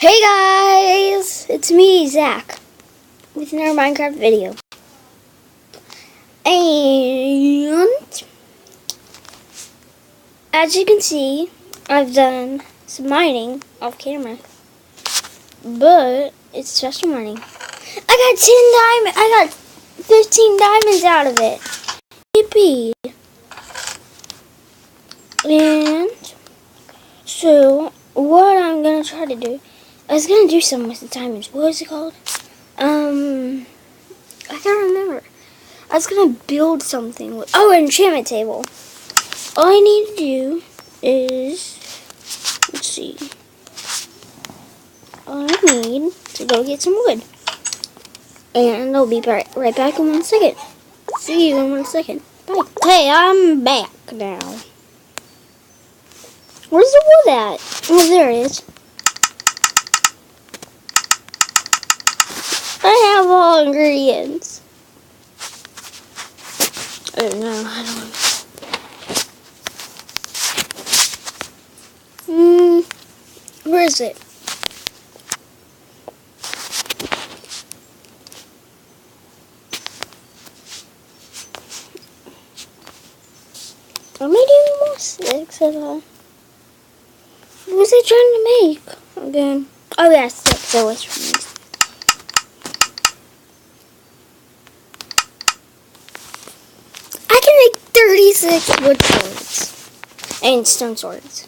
Hey guys, it's me, Zach, with another Minecraft video. And as you can see, I've done some mining off camera, but it's just mining. I got 15 diamonds out of it. Yippee! And so what I'm gonna try to do, I was gonna do something with the diamonds. What was it called? I can't remember. I was gonna build something with, an enchantment table. All I need to do is, let's see. All I need to go get some wood. And I'll be right back in 1 second. See you in 1 second. Bye. Hey, I'm back now. Where's the wood at? Oh, there it is. I have all ingredients. Oh no, I don't. Where is it? Am I doing more sticks at all? What was I trying to make again? Oh yeah, sticks. I was trying to make. I can make 36 wood swords and stone swords.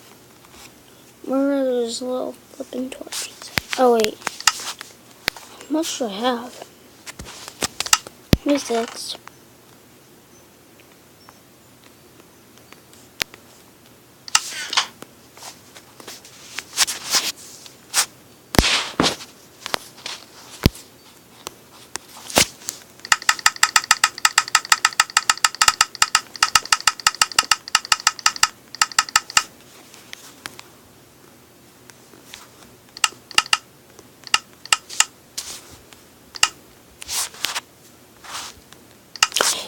Where are those little flipping torches? Oh wait, what should I have? Who's this?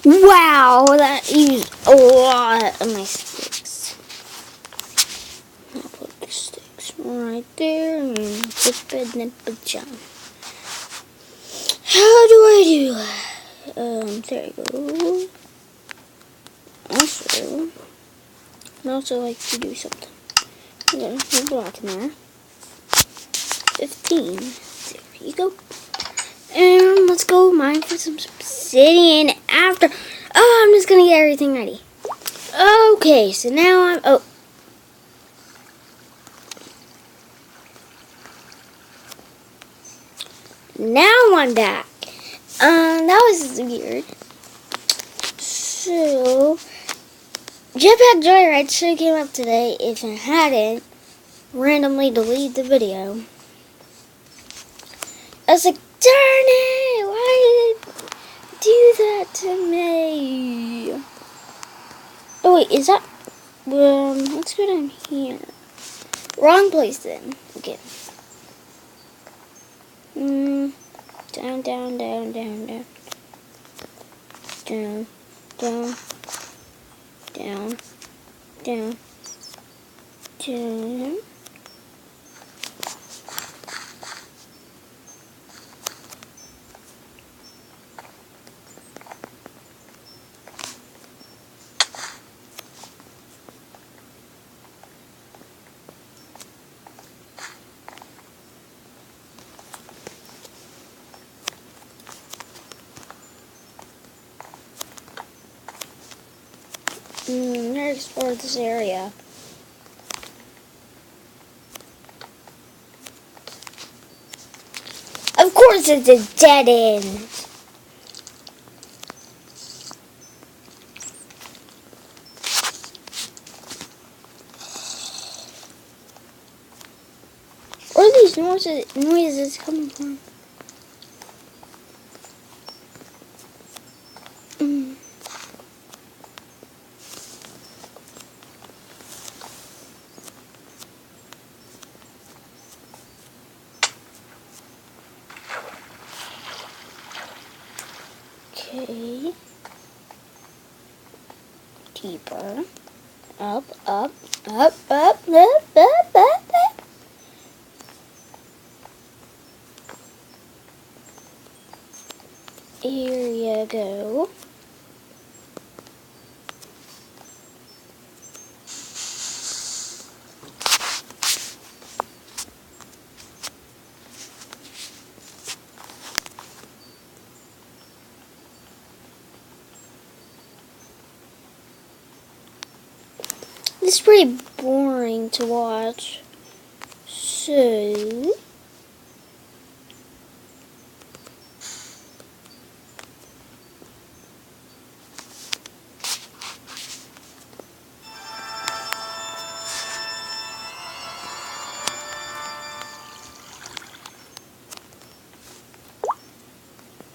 Wow, that used a lot of my sticks. I'll put the sticks right there and put bed and pajama. How do I do that? There you go. I'd also like to do something. I'm gonna put a block in there. 15. There you go. And let's go mine for some obsidian after. Oh, I'm just gonna get everything ready. Okay, so now now I'm back. That was weird. So, Jetpack Joyride should have came up today. If it hadn't, randomly delete the video. I was like, darn it! Why did it do that to me? Oh wait, is that? Let's go down here. Wrong place then. Okay. Down, down, down, down, down. Down, down, down, down, down. Let's explore this area. Of course it's a dead end. Where are these noises coming from? Okay. Deeper. Up, up, up, up, up, up, up, up. Here you go. This is pretty boring to watch. So,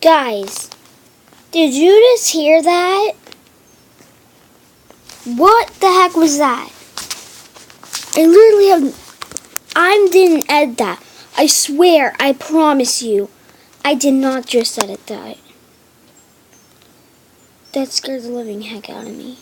guys, did you just hear that? What the heck was that? I didn't edit that. I swear, I promise you, I did not just edit that. That scared the living heck out of me.